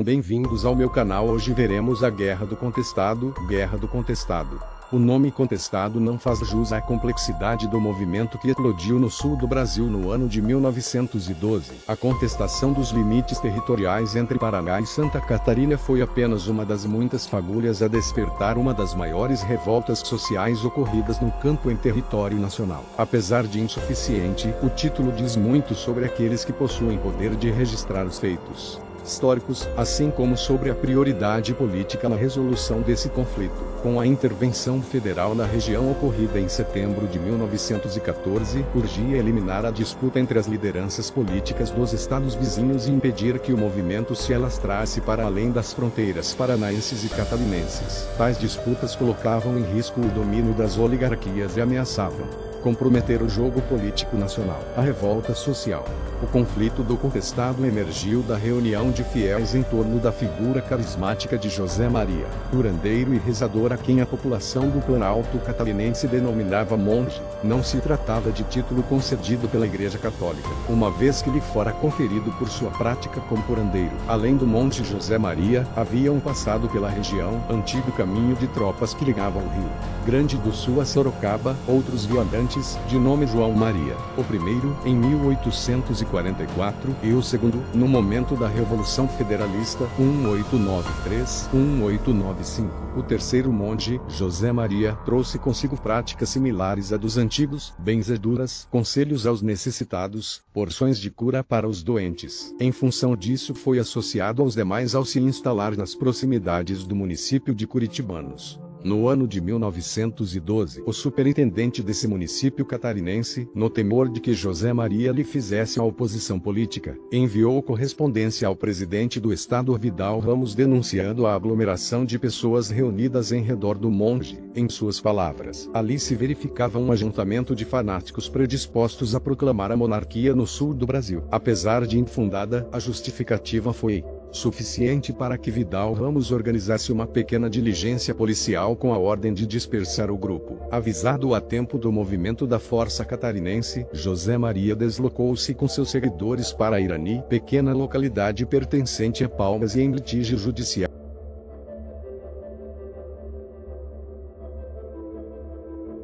Sejam bem-vindos ao meu canal. Hoje veremos a Guerra do Contestado. Guerra do Contestado. O nome contestado não faz jus à complexidade do movimento que eclodiu no sul do Brasil no ano de 1912. A contestação dos limites territoriais entre Paraná e Santa Catarina foi apenas uma das muitas fagulhas a despertar uma das maiores revoltas sociais ocorridas no campo em território nacional. Apesar de insuficiente, o título diz muito sobre aqueles que possuem poder de registrar os feitos históricos, assim como sobre a prioridade política na resolução desse conflito. Com a intervenção federal na região ocorrida em setembro de 1914, urgia eliminar a disputa entre as lideranças políticas dos estados vizinhos e impedir que o movimento se alastrasse para além das fronteiras paranaenses e catarinenses. Tais disputas colocavam em risco o domínio das oligarquias e ameaçavam comprometer o jogo político nacional. A revolta social. O conflito do contestado emergiu da reunião de fiéis em torno da figura carismática de José Maria, curandeiro e rezador a quem a população do Planalto catarinense denominava monge. Não se tratava de título concedido pela Igreja Católica, uma vez que lhe fora conferido por sua prática como curandeiro. Além do monge José Maria, haviam passado pela região antigo caminho de tropas que ligavam o Rio Grande do Sul a Sorocaba, outros viandantes de nome João Maria, o primeiro, em 1844, e o segundo, no momento da Revolução Federalista, 1893-1895. O terceiro monge, José Maria, trouxe consigo práticas similares à dos antigos, benzeduras, conselhos aos necessitados, porções de cura para os doentes. Em função disso foi associado aos demais ao se instalar nas proximidades do município de Curitibanos. No ano de 1912, o superintendente desse município catarinense, no temor de que José Maria lhe fizesse a oposição política, enviou correspondência ao presidente do estado Vidal Ramos denunciando a aglomeração de pessoas reunidas em redor do monge. Em suas palavras, ali se verificava um ajuntamento de fanáticos predispostos a proclamar a monarquia no sul do Brasil. Apesar de infundada, a justificativa foi suficiente para que Vidal Ramos organizasse uma pequena diligência policial com a ordem de dispersar o grupo. Avisado a tempo do movimento da força catarinense, José Maria deslocou-se com seus seguidores para Irani, pequena localidade pertencente a Palmas e em litígio judicial.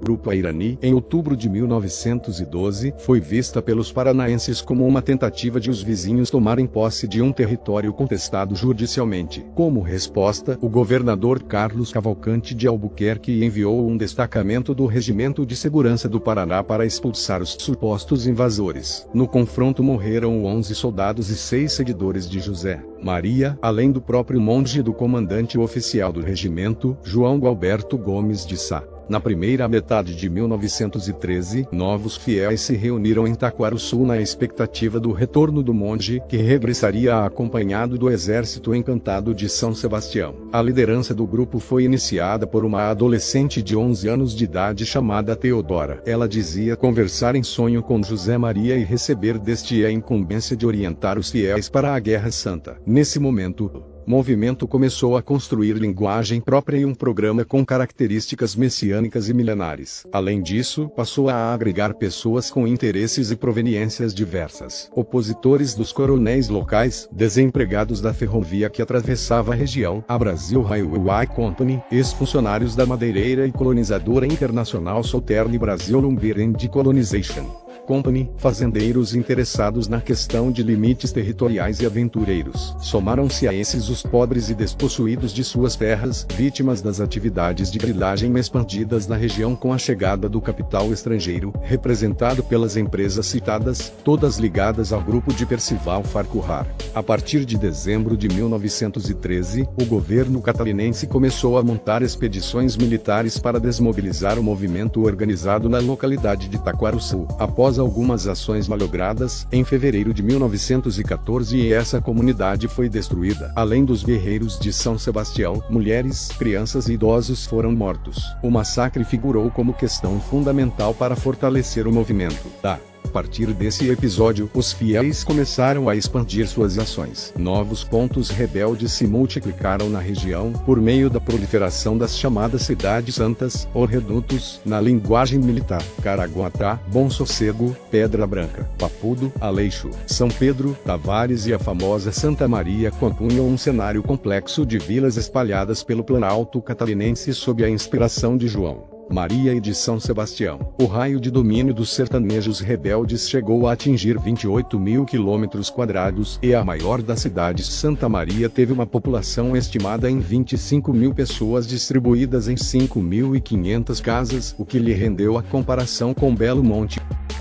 Grupo Irani, em outubro de 1912, foi vista pelos paranaenses como uma tentativa de os vizinhos tomarem posse de um território contestado judicialmente. Como resposta, o governador Carlos Cavalcante de Albuquerque enviou um destacamento do Regimento de Segurança do Paraná para expulsar os supostos invasores. No confronto morreram 11 soldados e 6 seguidores de José Maria, além do próprio monge e do comandante oficial do regimento, João Gualberto Gomes de Sá. Na primeira metade de 1913, novos fiéis se reuniram em Taquarussu na expectativa do retorno do monge, que regressaria acompanhado do exército encantado de São Sebastião. A liderança do grupo foi iniciada por uma adolescente de 11 anos de idade chamada Teodora. Ela dizia conversar em sonho com José Maria e receber deste a incumbência de orientar os fiéis para a Guerra Santa. Nesse momento, o movimento começou a construir linguagem própria e um programa com características messiânicas e milenares. Além disso, passou a agregar pessoas com interesses e proveniências diversas. Opositores dos coronéis locais, desempregados da ferrovia que atravessava a região, a Brazil Railway Company, ex-funcionários da madeireira e colonizadora internacional Southern Brazil Lumber and Colonization Company, fazendeiros interessados na questão de limites territoriais e aventureiros. Somaram-se a esses os pobres e despossuídos de suas terras, vítimas das atividades de grilagem expandidas na região com a chegada do capital estrangeiro, representado pelas empresas citadas, todas ligadas ao grupo de Percival Farquhar. A partir de dezembro de 1913, o governo catarinense começou a montar expedições militares para desmobilizar o movimento organizado na localidade de Taquarussu. Após algumas ações malogradas, em fevereiro de 1914 essa comunidade foi destruída. Além dos guerreiros de São Sebastião, mulheres, crianças e idosos foram mortos. O massacre figurou como questão fundamental para fortalecer o movimento da A partir desse episódio, os fiéis começaram a expandir suas ações. Novos pontos rebeldes se multiplicaram na região, por meio da proliferação das chamadas cidades santas, ou redutos, na linguagem militar: Caraguatá, Bom Sossego, Pedra Branca, Papudo, Aleixo, São Pedro, Tavares e a famosa Santa Maria compunham um cenário complexo de vilas espalhadas pelo Planalto catarinense sob a inspiração de João, Maria e de São Sebastião. O raio de domínio dos sertanejos rebeldes chegou a atingir 28.000 km², e a maior das cidades, Santa Maria, teve uma população estimada em 25.000 pessoas distribuídas em 5.500 casas, o que lhe rendeu a comparação com Belo Monte,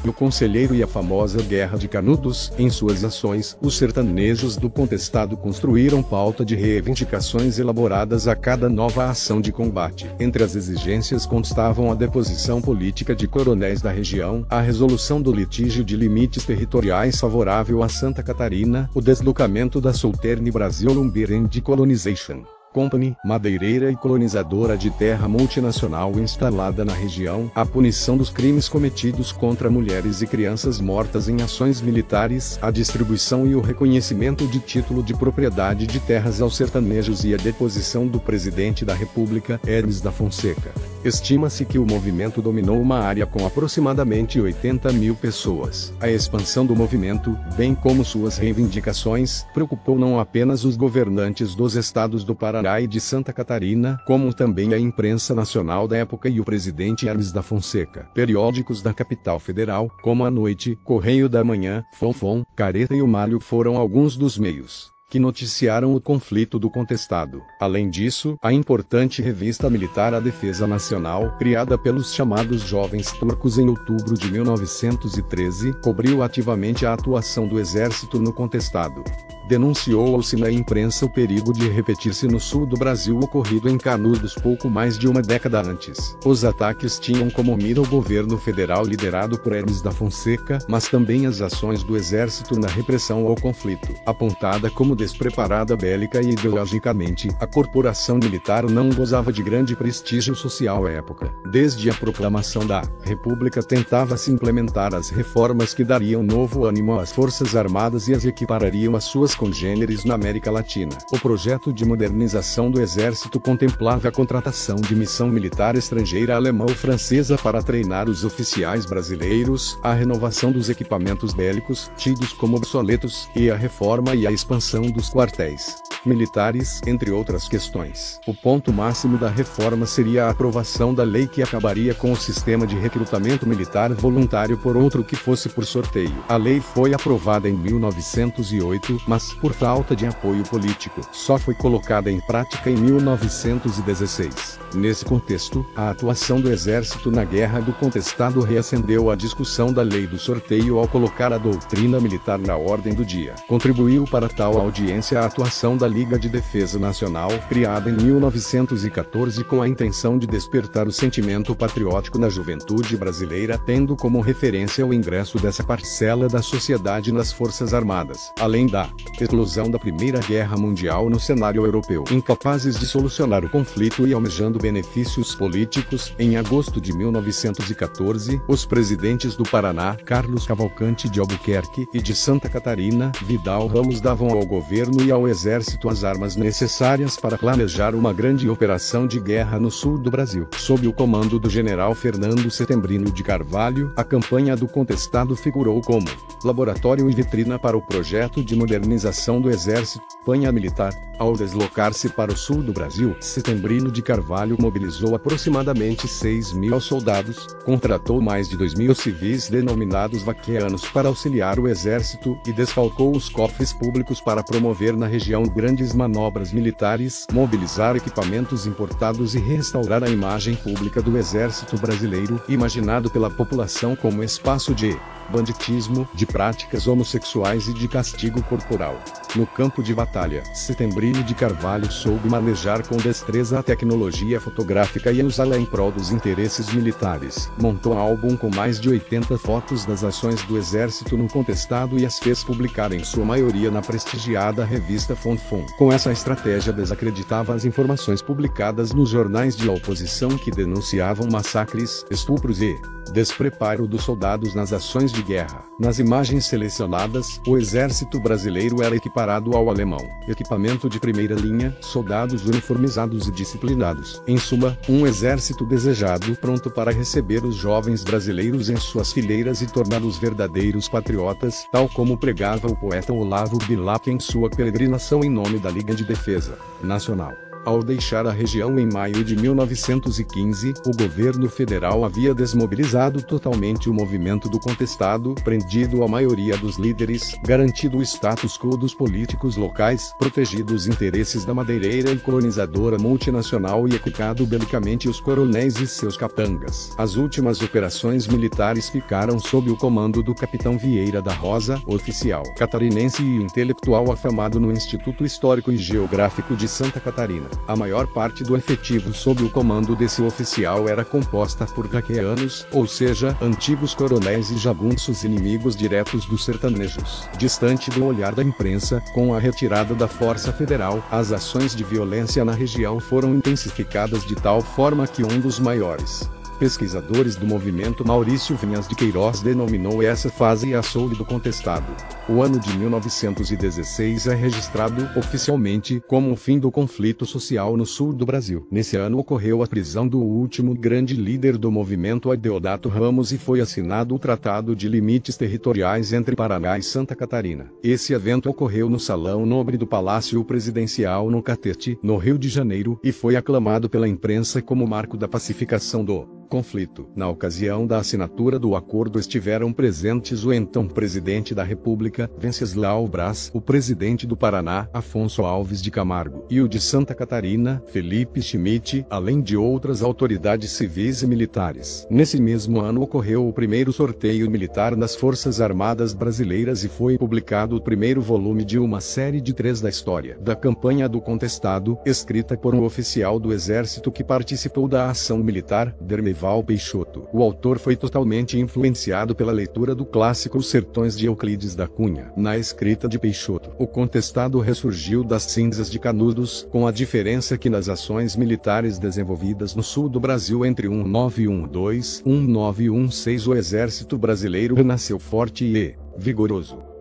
o Conselheiro e a famosa Guerra de Canudos. Em suas ações, os sertanejos do contestado construíram pauta de reivindicações elaboradas a cada nova ação de combate. Entre as exigências constavam a deposição política de coronéis da região, a resolução do litígio de limites territoriais favorável a Santa Catarina, o deslocamento da Southern Brazil Lumber Decolonization Company, madeireira e colonizadora de terra multinacional instalada na região, a punição dos crimes cometidos contra mulheres e crianças mortas em ações militares, a distribuição e o reconhecimento de título de propriedade de terras aos sertanejos e a deposição do presidente da República, Hermes da Fonseca. Estima-se que o movimento dominou uma área com aproximadamente 80.000 pessoas. A expansão do movimento, bem como suas reivindicações, preocupou não apenas os governantes dos estados do Paraná e de Santa Catarina, como também a imprensa nacional da época e o presidente Hermes da Fonseca. Periódicos da capital federal, como A Noite, Correio da Manhã, Fonfon, Careta e o Malho foram alguns dos meios que noticiaram o conflito do contestado. Além disso, a importante revista militar A Defesa Nacional, criada pelos chamados Jovens Turcos em outubro de 1913, cobriu ativamente a atuação do exército no contestado. Denunciou-se na imprensa o perigo de repetir-se no sul do Brasil ocorrido em Canudos pouco mais de uma década antes. Os ataques tinham como mira o governo federal liderado por Hermes da Fonseca, mas também as ações do exército na repressão ao conflito. Apontada como despreparada bélica e ideologicamente, a corporação militar não gozava de grande prestígio social à época. Desde a proclamação da República tentava-se implementar as reformas que dariam novo ânimo às Forças Armadas e as equiparariam às suas congêneres na América Latina. O projeto de modernização do exército contemplava a contratação de missão militar estrangeira alemã ou francesa para treinar os oficiais brasileiros, a renovação dos equipamentos bélicos, tidos como obsoletos, e a reforma e a expansão dos quartéis militares, entre outras questões. O ponto máximo da reforma seria a aprovação da lei que acabaria com o sistema de recrutamento militar voluntário por outro que fosse por sorteio. A lei foi aprovada em 1908, mas, por falta de apoio político, só foi colocada em prática em 1916. Nesse contexto, a atuação do exército na Guerra do Contestado reacendeu a discussão da lei do sorteio ao colocar a doutrina militar na ordem do dia. Contribuiu para tal audiência a atuação da Liga de Defesa Nacional, criada em 1914 com a intenção de despertar o sentimento patriótico na juventude brasileira, tendo como referência o ingresso dessa parcela da sociedade nas Forças Armadas, além da explosão da Primeira Guerra Mundial no cenário europeu. Incapazes de solucionar o conflito e almejando benefícios políticos, em agosto de 1914, os presidentes do Paraná, Carlos Cavalcante de Albuquerque, e de Santa Catarina, Vidal Ramos, davam ao governo e ao exército as armas necessárias para planejar uma grande operação de guerra no sul do Brasil. Sob o comando do general Fernando Setembrino de Carvalho, a campanha do contestado figurou como laboratório e vitrina para o projeto de modernização do exército. Campanha militar. Ao deslocar-se para o sul do Brasil, Setembrino de Carvalho mobilizou aproximadamente 6.000 soldados, contratou mais de 2.000 civis denominados vaqueanos para auxiliar o exército e desfalcou os cofres públicos para promover na região grandes manobras militares, mobilizar equipamentos importados e restaurar a imagem pública do exército brasileiro, imaginado pela população como espaço de banditismo, de práticas homossexuais e de castigo corporal. No campo de batalha, Setembrino de Carvalho soube manejar com destreza a tecnologia fotográfica e usá-la em prol dos interesses militares. Montou um álbum com mais de 80 fotos das ações do exército no contestado e as fez publicar em sua maioria na prestigiada revista Fonfon. Com essa estratégia desacreditava as informações publicadas nos jornais de oposição que denunciavam massacres, estupros e Despreparo dos soldados nas ações de guerra. Nas imagens selecionadas, o exército brasileiro era equiparado ao alemão. Equipamento de primeira linha, soldados uniformizados e disciplinados. Em suma, um exército desejado, pronto para receber os jovens brasileiros em suas fileiras e torná-los verdadeiros patriotas, tal como pregava o poeta Olavo Bilac em sua peregrinação em nome da Liga de Defesa Nacional. Ao deixar a região em maio de 1915, o governo federal havia desmobilizado totalmente o movimento do contestado, prendido a maioria dos líderes, garantido o status quo dos políticos locais, protegido os interesses da madeireira e colonizadora multinacional e equipado belicamente os coronéis e seus capangas. As últimas operações militares ficaram sob o comando do capitão Vieira da Rosa, oficial catarinense e intelectual afamado no Instituto Histórico e Geográfico de Santa Catarina. A maior parte do efetivo sob o comando desse oficial era composta por vaqueanos, ou seja, antigos coronéis e jagunços inimigos diretos dos sertanejos. Distante do olhar da imprensa, com a retirada da Força Federal, as ações de violência na região foram intensificadas de tal forma que um dos maiores pesquisadores do movimento, Maurício Vinhas de Queiroz, denominou essa fase açougue do contestado. O ano de 1916 é registrado oficialmente como o fim do conflito social no sul do Brasil. Nesse ano ocorreu a prisão do último grande líder do movimento, Adeodato Ramos, e foi assinado o Tratado de Limites Territoriais entre Paraná e Santa Catarina. Esse evento ocorreu no Salão Nobre do Palácio Presidencial no Catete, no Rio de Janeiro, e foi aclamado pela imprensa como marco da pacificação do conflito. Na ocasião da assinatura do acordo estiveram presentes o então presidente da República, Venceslau Braz, o presidente do Paraná, Afonso Alves de Camargo, e o de Santa Catarina, Felipe Schmidt, além de outras autoridades civis e militares. Nesse mesmo ano ocorreu o primeiro sorteio militar das Forças Armadas Brasileiras e foi publicado o primeiro volume de uma série de 3 da história da Campanha do Contestado, escrita por um oficial do Exército que participou da ação militar, Dermeval Peixoto. O autor foi totalmente influenciado pela leitura do clássico Os Sertões de Euclides da Cunha. Na escrita de Peixoto, o contestado ressurgiu das cinzas de Canudos, com a diferença que nas ações militares desenvolvidas no sul do Brasil entre 1912 e 1916 o exército brasileiro renasceu forte e vigoroso.